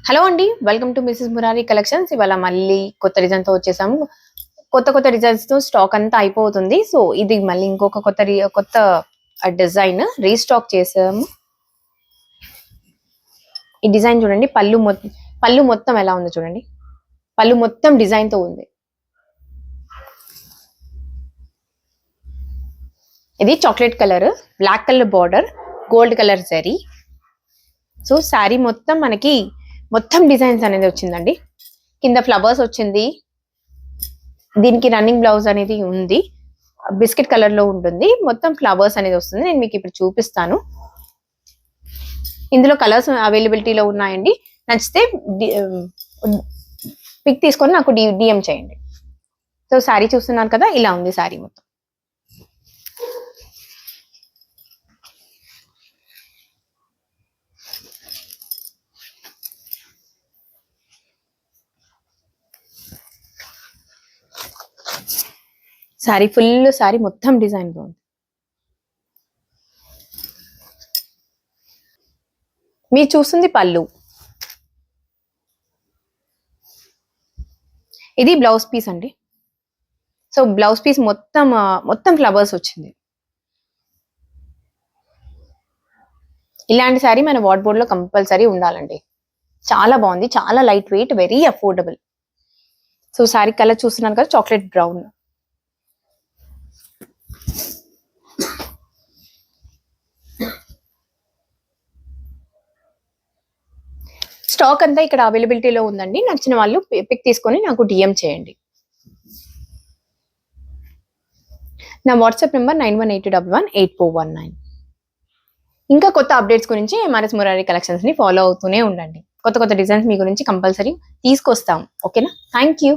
Hello అండి, welcome to Mrs Murari collections. ఇవాళ మళ్ళీ కొత్త డిజైన్ తో వచ్చేసాము. కొత్త డిజైన్స్ తో స్టాక్ అంతా అయిపోతుంది. సో ఇది మళ్ళీ ఇంకొక కొత్త డిజైన్ రీస్టాక్ చేసాము. ఈ డిజైన్ చూడండి, పళ్ళు మొత్తం ఎలా ఉందో చూడండి. పళ్ళు మొత్తం డిజైన్ తో ఉంది. ఇది chocolate colour, black colour border, gold colour zari. So sari మొత్తం డిజైన్స్ అనేది వచ్చిందండి. కింద ఫ్లవర్స్ వచ్చింది. దీనికి రన్నింగ్ బ్లౌజ్ అనేది ఉంది. బిస్కెట్ కలర్ లో ఉంటుంది. మొత్తం ఫ్లవర్స్ అనేది వస్తుంది. నేను మీకు ఇప్పుడు చూపిస్తాను. ఇందులో కలర్స్ అవైలబిలిటీలో ఉన్నాయండి. నచ్చితే పిక్ తీసుకొని నాకు డిఎం చేయండి. సో శారీ చూస్తున్నారు కదా, ఇలా ఉంది శారీ మొత్తం. శారీ మొత్తం డిజైన్ బాగుంది. మీరు చూస్తుంది పళ్ళు. ఇది బ్లౌజ్ పీస్ అండి. సో బ్లౌజ్ పీస్ మొత్తం ఫ్లవర్స్ వచ్చింది. ఇలాంటి శారీ మన వార్డ్రోబ్ లో కంపల్సరీ ఉండాలండి. చాలా బాగుంది, చాలా light weight, very affordable. So sari colour చూస్తున్నారు కదా, చాక్లెట్ బ్రౌన్. స్టాక్ అంతా ఇక్కడ అవైలబిలిటీలో ఉందండి. నచ్చిన వాళ్ళు పిక్ తీసుకొని నాకు డిఎం చేయండి. నా వాట్సాప్ నెంబర్ 9182118419. ఇంకా కొత్త అప్డేట్స్ గురించి ఎంఆర్ఎస్ మురారి కలెక్షన్స్ ని ఫాలో అవుతూనే ఉండండి. కొత్త డిజైన్స్ మీ గురించి కంపల్సరీ తీసుకొస్తాం. ఓకేనా? Thank you.